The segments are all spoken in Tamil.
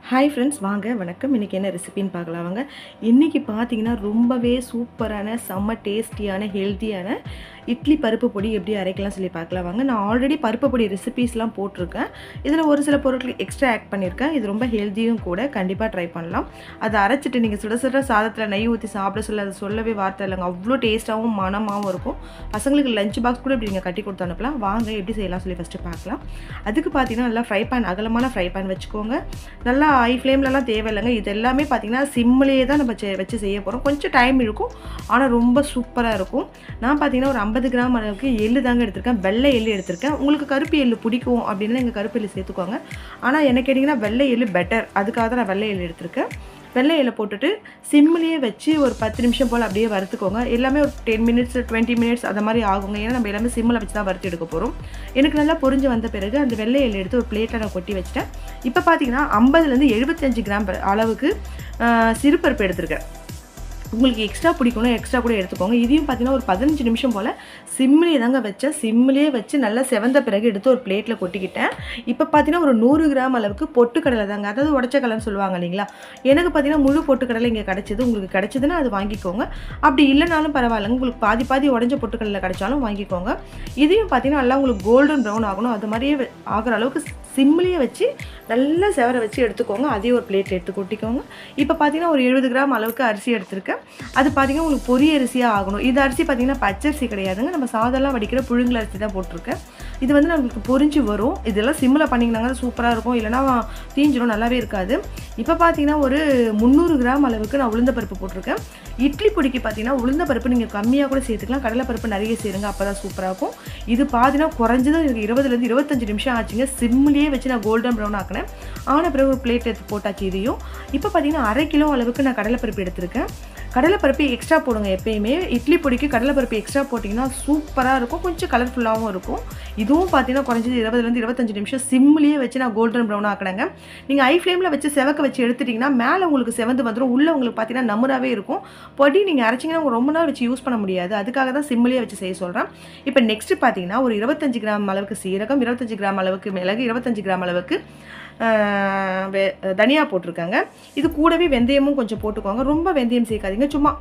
ஹாய் ஃப்ரெண்ட்ஸ், வாங்க வணக்கம். இன்றைக்கி என்ன ரெசிபின்னு பார்க்கலாம் வாங்க. இன்றைக்கி பார்த்தீங்கன்னா ரொம்பவே சூப்பரான செம்ம டேஸ்டியான ஹெல்த்தியான இட்லி பருப்பு பொடி எப்படி அரைக்கலாம் சொல்லி பார்க்கலாம் வாங்க. நான் ஆல்ரெடி பருப்பு பொடி ரெசிபீஸ்லாம் போட்டிருக்கேன். இதில் ஒரு சில பொருட்கள் எக்ஸ்ட்ரா ஆட் பண்ணியிருக்கேன். இது ரொம்ப ஹெல்த்தியும் கூட, கண்டிப்பாக ட்ரை பண்ணலாம். அதை அரைச்சிட்டு நீங்கள் சுட சுட சாதத்தில் நெய் ஊற்றி சாப்பிட சொல்ல அதை சொல்லவே வார்த்தை இல்லைங்க. அவ்வளோ டேஸ்ட்டாகவும் மனமாகவும் இருக்கும். பசங்களுக்கு லஞ்ச் பாக்ஸ் கூட இப்படி நீங்கள் கட்டி கொடுத்து அனுப்பலாம். வாங்க எப்படி செய்யலாம் சொல்லி ஃபஸ்ட்டு பார்க்கலாம். அதுக்கு பார்த்தீங்கன்னா நல்லா ஃப்ரை பேன், அகலமான ஃப்ரை பேன் வச்சுக்கோங்க. நல்லா ஹை ஃப்ளேம்லலாம் தேவையில்லைங்க. இது எல்லாமே பார்த்தீங்கன்னா சிம்மிலேயே தான் நம்ம வச்சு செய்ய போகிறோம். கொஞ்சம் டைம் இருக்கும், ஆனால் ரொம்ப சூப்பராக இருக்கும். நான் பார்த்தீங்கன்னா ஒரு 50 கிராம் அளவுக்கு எள்ளு தாங்க எடுத்திருக்கேன். வெள்ளை எள்ளு எடுத்திருக்கேன். உங்களுக்கு கருப்பு எள்ளு பிடிக்கும் அப்படின்னா நீங்கள் கருப்பு எள்ளு சேர்த்துக்கோங்க. ஆனால் என்ன கேட்டிங்கன்னா வெள்ளை எள்ளு பெட்டர். அதுக்காக தான் நான் வெள்ளை எள்ளு எடுத்திருக்கேன். வெள்ளை எள்ளை போட்டுட்டு சிம்மிலேயே வச்சு ஒரு 10 நிமிஷம் போல் அப்படியே வறுத்துக்கோங்க. எல்லாமே ஒரு 10 மினிட்ஸ் 20 மினிட்ஸ் அந்த மாதிரி ஆகுங்க. ஏன்னா நம்ம எல்லாமே சிம்மில் வச்சு தான் வறுத்து எடுக்க போகிறோம். எனக்கு நல்லா பொரிஞ்சு வந்த பிறகு அந்த வெள்ளை எள்ளு எடுத்து ஒரு பிளேட்டில் நான் கொட்டி வச்சுட்டேன். இப்போ பார்த்தீங்கன்னா 50லேருந்து 75 கிராம் அளவுக்கு சிறுபருப்பு எடுத்திருக்கேன். உங்களுக்கு எக்ஸ்ட்ரா பிடிக்கணும், எக்ஸ்ட்ரா கூட எடுத்துக்கோங்க. இதையும் பார்த்தீங்கன்னா ஒரு 15 நிமிஷம் போல் சிம்மிலே தாங்க வச்சேன். சிம்மிலே வச்சு நல்லா செவந்த பிறகு எடுத்து ஒரு பிளேட்டில் கொட்டிக்கிட்டேன். இப்போ பார்த்தீங்கன்னா ஒரு 100 கிராம் அளவுக்கு பொட்டுக்கடலை தாங்க, அதாவது உடச்ச கடலைன்னு சொல்லுவாங்க இல்லைங்களா. எனக்கு பார்த்தீங்கன்னா முழு பொட்டுக்கடலை இங்கே கிடச்சிது. உங்களுக்கு கிடச்சிதுன்னா அது வாங்கிக்கோங்க. அப்படி இல்லைனாலும் பரவாயில்லைங்க. உங்களுக்கு பாதி பாதி உடஞ்ச பொட்டுக்கடலை கிடைச்சாலும் வாங்கிக்கோங்க. இதையும் பார்த்தீங்கன்னா நல்லா உங்களுக்கு கோல்டன் ப்ரௌன் ஆகணும். அது மாதிரியே ஆகிற அளவுக்கு சிம்மிலேயே வச்சு நல்லா செவர வச்சு எடுத்துக்கோங்க. அதையும் ஒரு பிளேட்டில் எடுத்து கொட்டிக்கோங்க. இப்போ பார்த்தீங்கன்னா ஒரு 70 கிராம் அளவுக்கு அரிசி எடுத்திருக்கேன். அது பார்த்தீங்கன்னா உங்களுக்கு பொரிய அரிசியாக ஆகணும். இது அரிசி பார்த்தீங்கன்னா பச்சரிசி கிடையாதுங்க. நம்ம சாதம்லாம் வடிக்கிற புழுங்கல் அரிசி தான் போட்டிருக்கேன். இது வந்து நம்மளுக்கு பொரிஞ்சு வரும். இதெல்லாம் சிம்மில் பண்ணிங்கனாங்க சூப்பராக இருக்கும். இல்லைனா தீஞ்சிடும், நல்லாவே இருக்காது. இப்போ பார்த்தீங்கன்னா ஒரு 300 கிராம் அளவுக்கு நான் உளுந்தப்பருப்பு போட்டிருக்கேன். இட்லி பொடிக்கு பார்த்தீங்கன்னா உளுந்தப்பருப்பு நீங்கள் கம்மியாக கூட சேர்த்துக்கலாம். கடலைப்பருப்பு நிறைய சேருங்க, அப்போ தான் சூப்பராக இருக்கும். இது பார்த்தீங்கன்னா குறைஞ்சது எனக்கு 20லேருந்து 25 நிமிஷம் ஆச்சுங்க. சிம்மிலேயே வச்சு நான் கோல்டன் ப்ரௌன் ஆக்கினேன். ஆன பிறகு ஒரு பிளேட் எடுத்து போட்டாச்சு இதையும். இப்போ பார்த்தீங்கன்னா 1/2 கிலோ அளவுக்கு நான் கடலைப்பருப்பு எடுத்திருக்கேன். கடலைப்பருப்பு எக்ஸ்ட்ரா போடுங்க எப்பயுமே. இட்லி பொடிக்கு கடலைப்பருப்பு எக்ஸ்ட்ரா போட்டிங்கன்னா சூப்பராக இருக்கும், கொஞ்சம் கலர்ஃபுல்லாகவும் இருக்கும். இதுவும் பார்த்தீங்கன்னா குறைஞ்சது 20லேருந்து 25 நிமிஷம் சிம்மிலேயே வச்சு நான் கோல்டன் ப்ரௌன் ஆக்கினேங்க. நீங்கள் ஹை ஃப்ளேமில் வச்சு செவக்க வச்சு எடுத்துட்டிங்கன்னா மேலே உங்களுக்கு செவந்து வந்துடும், உள்ளே உங்களுக்கு பார்த்தீங்கன்னா நமுறாவே இருக்கும். பொடி நீங்கள் அரைச்சிங்கன்னா உங்களுக்கு ரொம்ப நாள் வச்சு யூஸ் பண்ண முடியாது. அதுக்காக தான் சிம்மிலேயே வச்சு செய்ய சொல்கிறேன். இப்போ நெக்ஸ்ட்டு பார்த்தீங்கன்னா ஒரு 25 கிராம் அளவுக்கு சீரகம், 25 கிராம் அளவுக்கு மிளகு, 25 கிராம் அளவுக்கு தனியா போட்டிருக்காங்க. இது கூடவே வெந்தயமும் கொஞ்சம் போட்டுக்கோங்க. ரொம்ப வெந்தயம் சேர்க்காதீங்க, சும்மா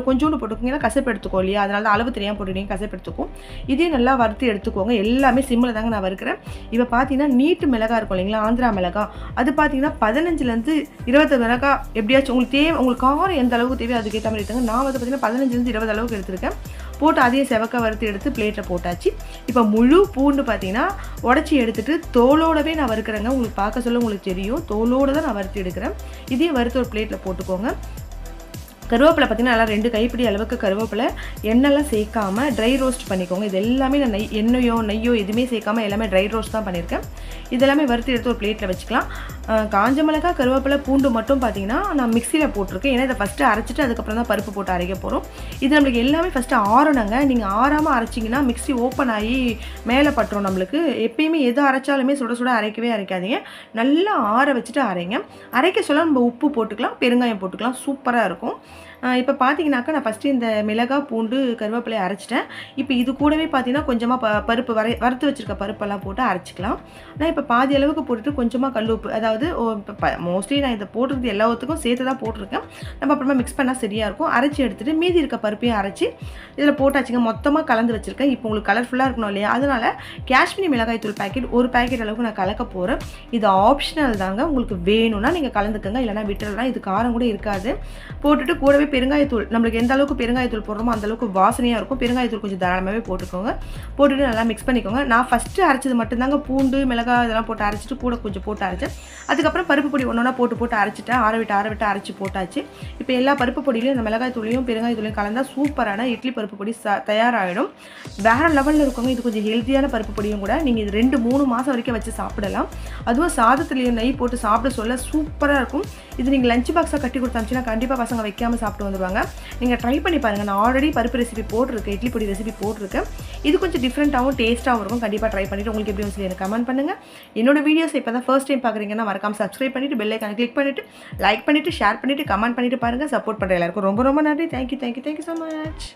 கொஞ்சோண்டு போட்டுக்கோங்க. ஏன்னா கசப்பு எடுத்துக்கோ இல்லையா, அதனால தான் அளவு தெரியாமல் போட்டுட்டீங்க, கசப்பு எடுத்துக்கும். இதே நல்லா வறுத்து எடுத்துக்கோங்க. எல்லாமே சிம்மில் தாங்க நான் வறுக்கிறேன். இப்போ பார்த்தீங்கன்னா நீட்டு மிளகா இருக்கும் இல்லைங்களா, ஆந்திரா மிளகா, அது பார்த்தீங்கன்னா 15லேருந்து 20 மிளகா எப்படியாச்சும் உங்களுக்கு தேவை, உங்களுக்கு காரம் எந்த அளவுக்கு தேவையோ அதுக்கேற்ற மாதிரி எடுத்துங்க. நான் வந்து பார்த்தீங்கன்னா 15லேருந்து 20 அளவுக்கு எடுத்துருக்கேன். போட்டு அதையும் செவக்க வறுத்து எடுத்து பிளேட்டில் போட்டாச்சு. இப்போ முழு பூண்டு பார்த்தீங்கன்னா உடச்சி எடுத்துகிட்டு தோலோடவே நான் வறுக்கிறேங்க. உங்களுக்கு பார்க்க சொல்ல உங்களுக்கு தெரியும், தோலோடு தான் நான் வறுத்து எடுக்கிறேன். இதையும் வறுத்து ஒரு பிளேட்டில் போட்டுக்கோங்க. கருவேப்பிலை பார்த்தீங்கன்னா நல்லா 2 கைப்பிடி அளவுக்கு கருவேப்பிலை எண்ணெய்லாம் சேர்க்காம ட்ரை ரோஸ்ட் பண்ணிக்கோங்க. இது எல்லாமே நான் எண்ணெயோ நெய்யோ எதுவுமே சேர்க்காம எல்லாமே ட்ரை ரோஸ்ட் தான் பண்ணியிருக்கேன். இதெல்லாமே வறுத்து எடுத்து ஒரு பிளேட்டில் வச்சுக்கலாம். காஞ்ச மிளகாய், கருவேப்பிலை, பூண்டு மட்டும் பார்த்தீங்கன்னா நான் மிக்சியில் போட்டிருக்கேன். ஏன்னா இதை ஃபஸ்ட்டு அரைச்சிட்டு அதுக்கப்புறம் தான் பருப்பு போட்டு அரைக்க போகிறோம். இது நம்மளுக்கு எல்லாமே ஃபஸ்ட்டு ஆறணுங்க. நீங்கள் ஆறாமல் அரைச்சிங்கன்னா மிக்சி ஓப்பன் ஆகி மேலே பட்டுரும் நம்மளுக்கு. எப்பயுமே எது அரைச்சாலுமே சுட சுட அரைக்கவே அரைக்காதீங்க. நல்லா ஆற வச்சுட்டு அரைங்க. அரைக்க சொல்ல நம்ம உப்பு போட்டுக்கலாம், பெருங்காயம் போட்டுக்கலாம், சூப்பராக இருக்கும். இப்போ பார்த்தீங்கன்னாக்கா நான் ஃபஸ்ட்டு இந்த மிளகாய், பூண்டு, கருவேப்பிலையை அரைச்சிட்டேன். இப்போ இது கூடவே பார்த்தீங்கன்னா கொஞ்சமாக பருப்பு வறுத்து வச்சுருக்க பருப்பெல்லாம் போட்டு அரைச்சிக்கலாம். நான் இப்போ பாதி அளவுக்கு போட்டுட்டு கொஞ்சமாக கல் உப்பு, அதாவது மோஸ்ட்லி நான் இதை போட்டுருது எல்லாத்துக்கும் சேர்த்து தான் போட்டிருக்கேன். நம்ம அப்புறமா மிக்ஸ் பண்ணால் சரியாக இருக்கும். அரைச்சி எடுத்துகிட்டு மீதி இருக்க பருப்பையும் அரைச்சி இதில் போட்டாச்சுங்க. மொத்தமாக கலந்து வச்சுருக்கேன். இப்போ உங்களுக்கு கலர்ஃபுல்லாக இருக்கணும் இல்லையா, அதனால் காஷ்மீரி மிளகாய் தூள் பாக்கெட் ஒரு பாக்கெட் அளவுக்கு நான் கலக்க போகிறேன். இது ஆப்ஷனல் தாங்க, உங்களுக்கு வேணும்னா நீங்கள் கலந்துக்கோங்க, இல்லைனா விட்டுடலாம். இது காரம் கூட இருக்காது. போட்டுட்டு கூடவே பெருங்காயத்தூள், நம்மளுக்கு எந்த அளவுக்கு பெருங்காயத்தூள் போடுறோமோ அந்த அளவுக்கு வாசனையாக இருக்கும். பெருங்காயத்தூள் கொஞ்சம் தாராளமாகவே போட்டுக்கோங்க. போட்டுட்டு நல்லா மிக்ஸ் பண்ணிக்கோங்க. நான் ஃபஸ்ட்டு அரைச்சது மட்டும்தாங்க பூண்டு, மிளகாய் இதெல்லாம் போட்டு அரைச்சிட்டு கூட கொஞ்சம் போட்டு அரைச்சேன். அதுக்கப்புறம் பருப்பு பொடி ஒன்றா போட்டு அரைச்சிட்டேன். ஆற விட்டு அரைச்சி போட்டாச்சு. இப்போ எல்லா பருப்பு பொடியிலையும் இந்த மிளகாய் தூளையும் பெருங்காய தூளையும் கலந்தால் சூப்பரான இட்லி பருப்பு பொடி தயாராகிடும். வேறு லெவலில் இருக்கவங்க. இது கொஞ்சம் ஹெல்த்தியான பருப்பு பொடியும் கூட. நீங்கள் இது 2-3 மாதம் வரைக்கும் வச்சு சாப்பிடலாம். அதுவும் சாதத்துலேயும் நெய் போட்டு சாப்பிட சொல்ல சூப்பராக இருக்கும். இது நீங்கள் லஞ்ச் பாக்ஸாக கட்டி கொடுத்தாச்சுன்னா கண்டிப்பாக பசங்க வைக்காமல் சாப்பிட்டு வந்துடுவாங்க. நீங்கள் ட்ரை பண்ணி பாருங்கள். நான் ஆல்ரெடி பருப்பு ரெசிபி போட்டிருக்கேன், இட்லி பொடி ரெசிபி போட்டிருக்கேன். இது கொஞ்சம் டிஃப்ரெண்ட்டாகவும் டேஸ்ட்டாகவும் இருக்கும். கண்டிப்பாக ட்ரை பண்ணிவிட்டு உங்களுக்கு எப்படி சொல்லி எனக்கு கமெண்ட் பண்ணுங்கள். என்னோட வீடியோஸ் இப்போ தான் ஃபர்ஸ்ட் டைம் பார்க்குறீங்கன்னா மறக்காமல் சப்ஸ்கிரைப் பண்ணிவிட்டு பெல் ஐக்கானை கிளிக் பண்ணிவிட்டு லைக் பண்ணிவிட்டு ஷேர் பண்ணிவிட்டு கமெண்ட் பண்ணிவிட்டு பாருங்கள். சப்போர்ட் பண்ணுற எல்லாருக்கும் ரொம்ப ரொம்ப நன்றி. Thank you so much.